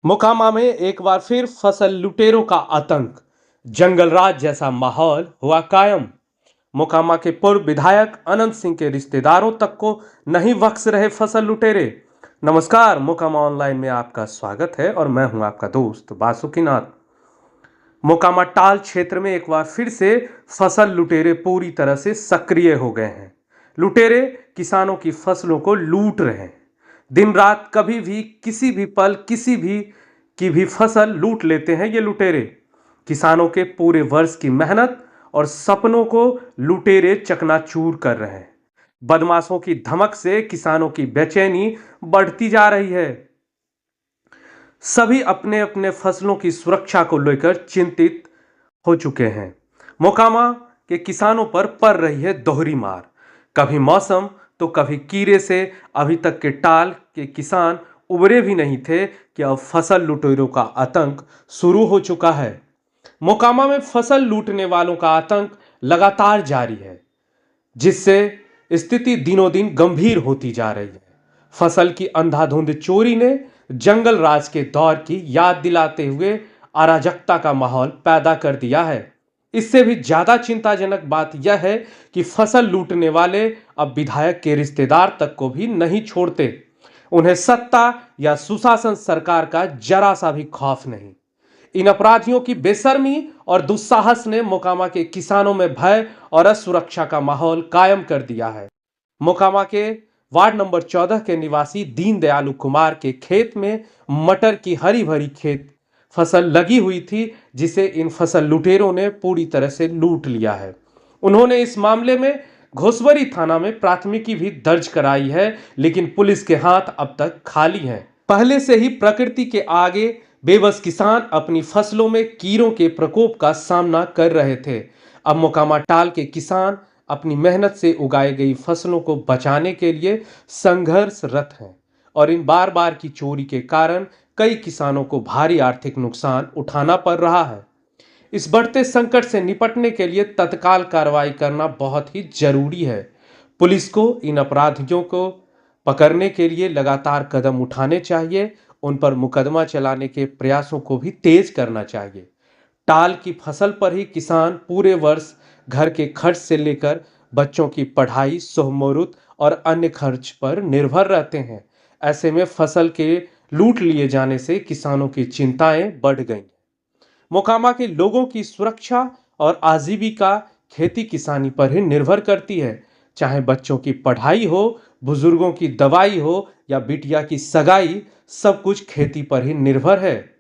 मोकामा में एक बार फिर फसल लुटेरों का आतंक, जंगल राज जैसा माहौल हुआ कायम। मोकामा के पूर्व विधायक अनंत सिंह के रिश्तेदारों तक को नहीं बख्श रहे फसल लुटेरे। नमस्कार, मोकामा ऑनलाइन में आपका स्वागत है और मैं हूं आपका दोस्त बासुकीनाथ। मोकामा टाल क्षेत्र में एक बार फिर से फसल लुटेरे पूरी तरह से सक्रिय हो गए हैं। लुटेरे किसानों की फसलों को लूट रहे हैं। दिन रात कभी भी किसी भी पल किसी भी की भी फसल लूट लेते हैं ये लुटेरे। किसानों के पूरे वर्ष की मेहनत और सपनों को लुटेरे चकनाचूर कर रहे हैं। बदमाशों की धमक से किसानों की बेचैनी बढ़ती जा रही है। सभी अपने अपने फसलों की सुरक्षा को लेकर चिंतित हो चुके हैं। मोकामा के किसानों पर पड़ रही है दोहरी मार, कभी मौसम तो कभी कीड़े से। अभी तक के टाल के किसान उबरे भी नहीं थे कि अब फसल लुटेरों का आतंक शुरू हो चुका है। मोकामा में फसल लूटने वालों का आतंक लगातार जारी है, जिससे स्थिति दिनों दिन गंभीर होती जा रही है। फसल की अंधाधुंध चोरी ने जंगल राज के दौर की याद दिलाते हुए अराजकता का माहौल पैदा कर दिया है। इससे भी ज्यादा चिंताजनक बात यह है कि फसल लूटने वाले अब विधायक के रिश्तेदार तक को भी नहीं छोड़ते। उन्हें सत्ता या सुशासन सरकार का जरा सा भी खौफ नहीं। इन अपराधियों की बेशर्मी और दुस्साहस ने मोकामा के किसानों में भय और असुरक्षा का माहौल कायम कर दिया है। मोकामा के वार्ड नंबर 14 के निवासी दीनदयालु कुमार के खेत में मटर की हरी भरी खेत फसल लगी हुई थी, जिसे इन फसल लुटेरों ने पूरी तरह से लूट लिया है। उन्होंने इस मामले में घोसवरी थाना में प्राथमिकी भी दर्ज कराई है, लेकिन पुलिस के हाथ अब तक खाली हैं। पहले से ही प्रकृति के आगे बेबस किसान अपनी फसलों में कीड़ों के प्रकोप का सामना कर रहे थे। अब मोकामा टाल के किसान अपनी मेहनत से उगाई गई फसलों को बचाने के लिए संघर्षरत हैं और इन बार बार की चोरी के कारण कई किसानों को भारी आर्थिक नुकसान उठाना पड़ रहा है। इस बढ़ते संकट से निपटने के लिए तत्काल कार्रवाई करना बहुत ही जरूरी है। पुलिस को इन अपराधियों को पकड़ने के लिए लगातार कदम उठाने चाहिए। उन पर मुकदमा चलाने के प्रयासों को भी तेज करना चाहिए। टाल की फसल पर ही किसान पूरे वर्ष घर के खर्च से लेकर बच्चों की पढ़ाई, सोहमरुत और अन्य खर्च पर निर्भर रहते हैं। ऐसे में फसल के लूट लिए जाने से किसानों की चिंताएं बढ़ गई। मोकामा के लोगों की सुरक्षा और आजीविका खेती किसानी पर ही निर्भर करती है। चाहे बच्चों की पढ़ाई हो, बुजुर्गों की दवाई हो या बिटिया की सगाई, सब कुछ खेती पर ही निर्भर है।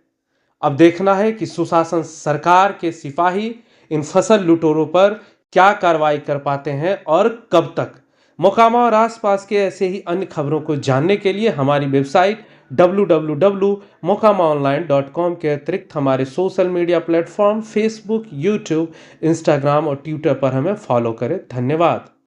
अब देखना है कि सुशासन सरकार के सिपाही इन फसल लुटेरों पर क्या कार्रवाई कर पाते हैं और कब तक। मोकामा और आसपास के ऐसे ही अन्य खबरों को जानने के लिए हमारी वेबसाइट www.mokamaonline.com के अतिरिक्त हमारे social media platform Facebook, YouTube, Instagram और ट्विटर पर हमें फॉलो करें। धन्यवाद।